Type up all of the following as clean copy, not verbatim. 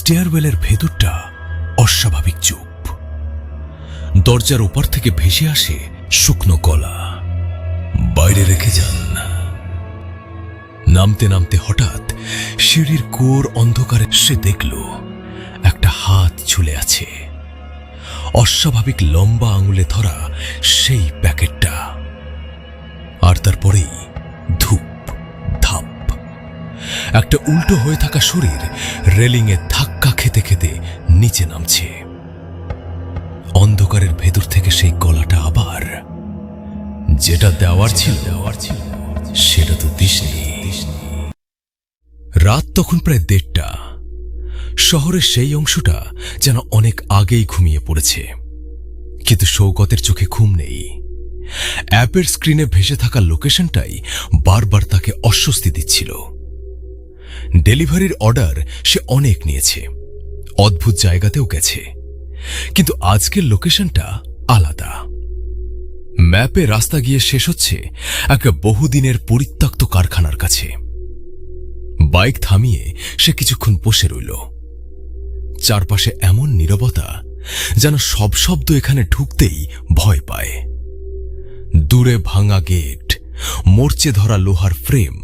স্টেয়ারওয়েলের ভেতরটা অস্বাভাবিক চুপ। দরজার ওপার থেকে ভেসে আসে শুকনো গলা, বাইরে রেখে যান। নামতে নামতে হঠাৎ সিঁড়ির কুয়োর অন্ধকারে সে দেখল একটা হাত ঝুলে আছে, অস্বাভাবিক লম্বা আঙুলে ধরা সেই প্যাকেটটা। আর তারপরেই ধূপ ধাপ, একটা উল্টো হয়ে থাকা শরীর রেলিংয়ে ধাক্কা খেতে খেতে নিচে নামছে। অন্ধকারের ভেতর থেকে সেই গলাটা আবার, যেটা দেওয়ার ছিল সেটা তো দিসনি। রাত তখন প্রায় 1:30। শহরের সেই অংশটা যেন অনেক আগেই ঘুমিয়ে পড়েছে, কিন্তু শৌকতের চোখে ঘুম নেই। অ্যাপের স্ক্রিনে ভেসে থাকা লোকেশনটাই বারবার তাকে অস্বস্তি দিচ্ছিল। ডেলিভারির অর্ডার সে অনেক নিয়েছে, অদ্ভুত জায়গাতেও গেছে, কিন্তু আজকের লোকেশনটা আলাদা। ম্যাপে রাস্তা গিয়ে শেষ হচ্ছে একটা বহুদিনের পরিত্যক্ত কারখানার কাছে। বাইক থামিয়ে সে কিছুক্ষণ বসে রইল। চারপাশে এমন নীরবতা যেন সব শব্দ এখানে ঢুকতেই ভয় পায়। দূরে ভাঙা গেট, মরচে ধরা লোহার ফ্রেম,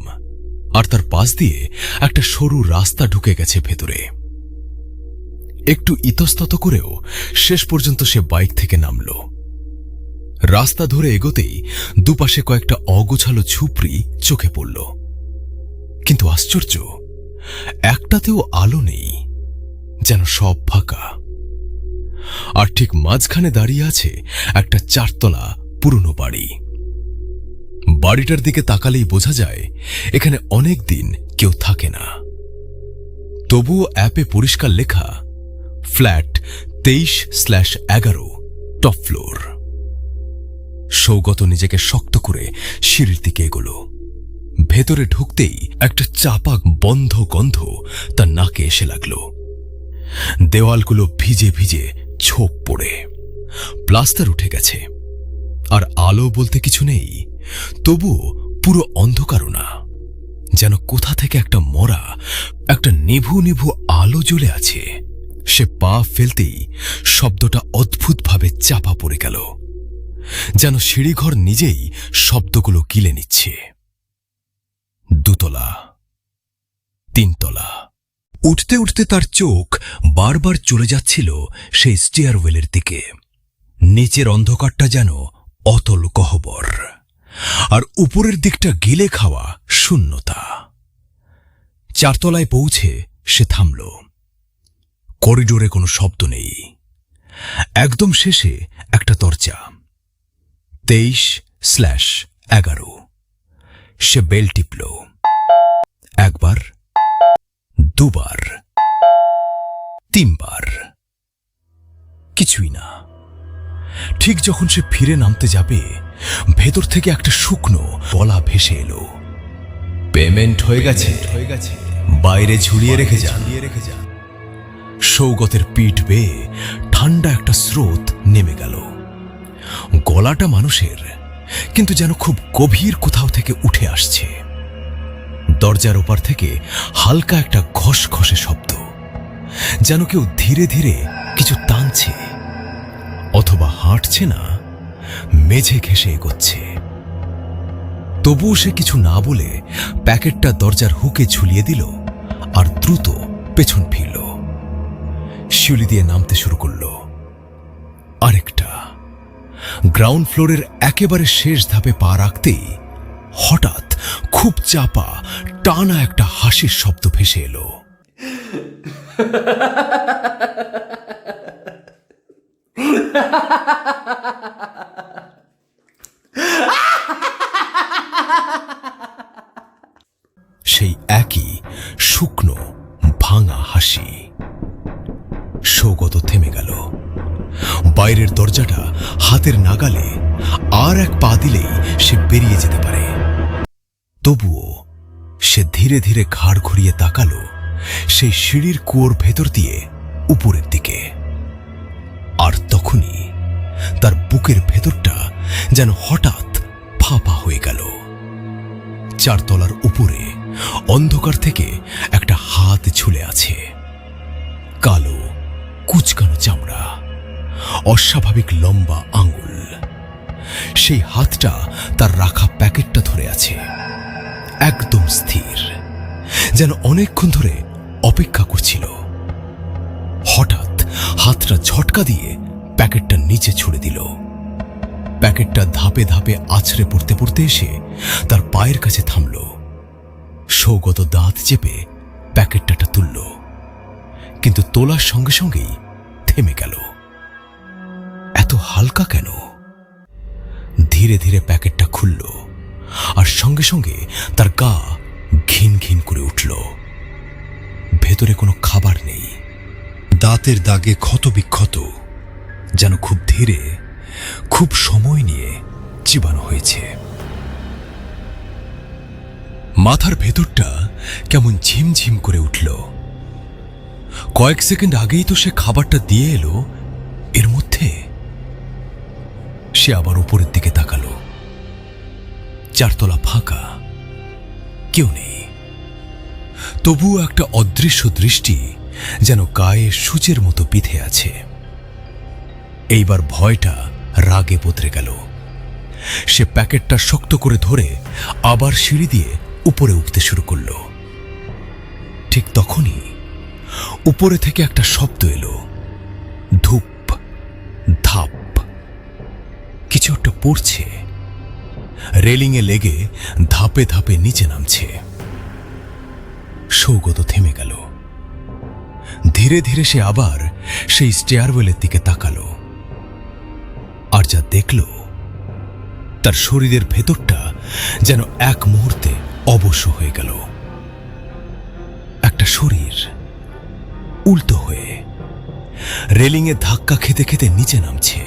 আর তার পাশ দিয়ে একটা সরু রাস্তা ঢুকে গেছে ভেতরে। একটু ইতস্তত করেও শেষ পর্যন্ত সে বাইক থেকে নামল। রাস্তা ধরে এগোতেই দুপাশে কয়েকটা অগোছালো ঝুপড়ি চোখে পড়ল, কিন্তু আশ্চর্য, একটাতেও আলো নেই, যেন সব ফাঁকা। আর ঠিক মাঝখানে দাঁড়িয়ে আছে একটা 4 তলা পুরনো বাড়ি। বাড়িটার দিকে তাকালেই বোঝা যায় এখানে অনেক দিন কেউ থাকে না। তবুও অ্যাপে পরিষ্কার লেখা, ফ্ল্যাট 23/11, টপ ফ্লোর। সৌগত নিজেকে শক্ত করে সিঁড়ির দিকে এগোল। ভেতরে ঢুকতেই একটা চাপা বন্ধ গন্ধ তার নাকে এসে লাগল। দেওয়ালগুলো ভিজে ভিজে ছোপ পড়ে, প্লাস্টার উঠে গেছে, আর আলো বলতে কিছু নেই। তবুও পুরো অন্ধকারও না, যেন কোথা থেকে একটা মরা, একটা নিভু নিভু আলো জ্বলে আছে। সে পা ফেলতেই শব্দটা অদ্ভুতভাবে চাপা পড়ে গেল, যেন সিঁড়িঘর নিজেই শব্দগুলো গিলে নিচ্ছে। 2 তলা, 3 তলা। উঠতে উঠতে তার চোখ বারবার চলে যাচ্ছিল সেই স্টেয়ারওয়েলের দিকে। নিচের অন্ধকারটা যেন অতল গহ্বর, আর উপরের দিকটা গিলে খাওয়া শূন্যতা। 4 তলায় পৌঁছে সে থামল। করিডোরে কোনো শব্দ নেই। একদম শেষে একটা দরজা, 23/11। সে বেল টিপল। 1 বার, 2 বার, 3 বার, কিছুই না। ঠিক যখন সে ফিরে নামতে যাবে, ভেতর থেকে একটা শুকনো গলা ভেসে এলো, পেমেন্ট হয়ে গেছে, বাইরে ঝুলিয়ে রেখে যান। সৌগতের পিঠ বেয়ে ঠান্ডা একটা স্রোত নেমে গেল। গলাটা মানুষের, কিন্তু যেন খুব গভীর কোথাও থেকে উঠে আসছে। দরজার ওপার থেকে হালকা একটা ঘষঘষে শব্দ, যেন কেউ ধীরে ধীরে কিছু টানছে, অথবা হাঁটছে না, মেঝে ঘেঁষে এগোচ্ছে। তবুও সে কিছু না বলে প্যাকেটটা দরজার হুকে ঝুলিয়ে দিল আর দ্রুত পেছন ফিরল। সিঁড়ি দিয়ে নামতে শুরু করল। আরেকটা। গ্রাউন্ড ফ্লোরের একেবারে শেষ ধাপে পা রাখতেই হঠাৎ খুব চাপা টানা একটা হাসির শব্দ ভেসে এলো। সেই একই শুকনো ভাঙা হাসি। সৌগত থেমে গেল। বাইরের দরজাটা হাতের নাগালে, আর এক পা দিলেই সে বেরিয়ে যেতে পারে। তবুও সে ধীরে ধীরে ঘাড় ঘুরিয়ে তাকালো সেই সিঁড়ির কুয়োর ভেতর দিয়ে উপরের দিকে। আর তখনই তার বুকের ভেতরটা যেন হঠাৎ ফাঁপা হয়ে গেল। 4 তলার উপরে অন্ধকার থেকে একটা হাত ঝুলে আছে। অস্বাভাবিক লম্বা আঙুল। সেই হাতটা তার রাখা প্যাকেটটা ধরে আছে, একদম স্থির, যেন অনেকক্ষণ ধরে অপেক্ষা করছিল। হঠাৎ হাতটা ঝটকা দিয়ে প্যাকেটটা নিচে ছুড়ে দিল। প্যাকেটটা ধাপে ধাপে আছড়ে পড়তে পড়তে এসে তার পায়ের কাছে থামল। সৌগত দাঁত চেপে প্যাকেটটা তুলল, কিন্তু তোলার সঙ্গে সঙ্গেই থেমে গেল। এত হালকা কেন? ধীরে ধীরে প্যাকেটটা খুলল, আর সঙ্গে সঙ্গে তার গা ঘিন ঘিন করে উঠল। ভেতরে কোনো খাবার নেই, দাঁতের দাগে ক্ষত বিক্ষত, যেন খুব ধীরে, খুব সময় নিয়ে চিবানো হয়েছে। মাথার ভেতরটা কেমন ঝিমঝিম করে উঠল। কয়েক সেকেন্ড আগেই তো সে খাবারটা দিয়ে এলো, এর মধ্যে সে আবার উপরের দিকে তাকালো। চারতলা ফাঁকা, কেউ নেই। তবুও একটা অদৃশ্য দৃষ্টি যেন গায়ে সূচের মতো বিঁধে আছে। এইবার ভয়টা রাগে বদলে গেল। সে প্যাকেটটা শক্ত করে ধরে আবার সিঁড়ি দিয়ে উপরে উঠতে শুরু করল। ঠিক তখনই উপরে থেকে একটা শব্দ এলো, ধূপ ধাপ, কিছু একটা পড়ছে। রেলিংয়ে লেগে ধাপে ধাপে নিচে নামছে। সৌগত থেমে গেল। ধীরে ধীরে সে আবার সেই স্টেয়ারওয়েলের দিকে তাকালো, আর যা দেখল, তার শরীরের ভেতরটা যেন এক মুহূর্তে অবশ্য হয়ে গেল। একটা শরীর উল্টো হয়ে রেলিংয়ে ধাক্কা খেতে খেতে নিচে নামছে।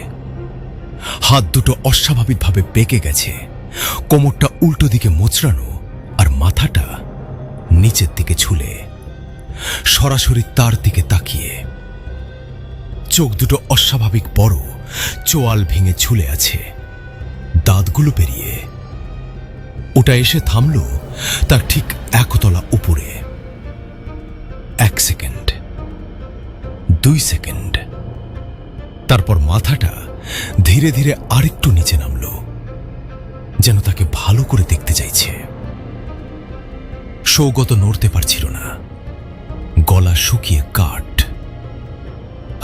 হাত দুটো অস্বাভাবিকভাবে বেঁকে গেছে, কোমরটা উল্টো দিকে মোচড়ানো, আর মাথাটা নিচের দিকে ঝুলে, সরাসরি তার দিকে তাকিয়ে। চোখ দুটো অস্বাভাবিক বড়, চোয়াল ভেঙে ঝুলে আছে, দাঁতগুলো বেরিয়ে। ওটা এসে থামল তার ঠিক একতলা উপরে। 1 সেকেন্ড, 2 সেকেন্ড, তারপর মাথাটা ধীরে ধীরে আরেকটু নিচে নামল, যেন তাকে ভালো করে দেখতে চাইছে। সৌগত নড়তে পারছিল না, গলা শুকিয়ে কাঠ।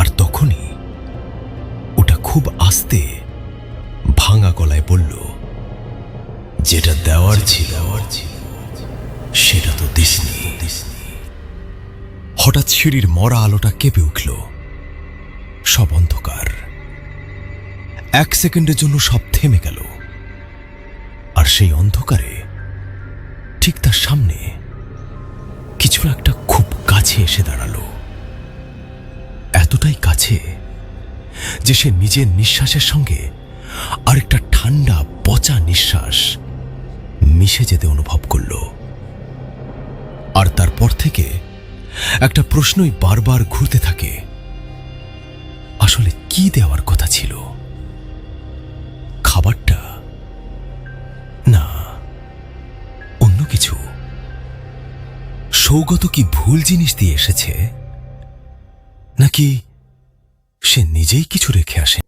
আর তখনই ওটা খুব আস্তে ভাঙা গলায় বলল, যেটা দেওয়ার ছিল সেটা তো দিসনি। হঠাৎ সিঁড়ির মরা আলোটা কেঁপে উঠল। সব অন্ধকার। 1 সেকেন্ডের জন্য সব থেমে গেল। আর সেই অন্ধকারে ঠিক তার সামনে কিছু একটা খুব কাছে এসে দাঁড়ালো। এতটাই কাছে যে সে নিজের নিঃশ্বাসের সঙ্গে আরেকটা ঠান্ডা পচা নিঃশ্বাস মিশে যেতে অনুভব করল। আর তারপর থেকে একটা প্রশ্নই বারবার ঘুরতে থাকে, আসলে কি দেওয়ার কথা ছিল? খাবারটা, না অন্য কিছু? সৌগত কি ভুল জিনিস দিয়ে এসেছে, নাকি সে নিজেই কিছু রেখে আসে?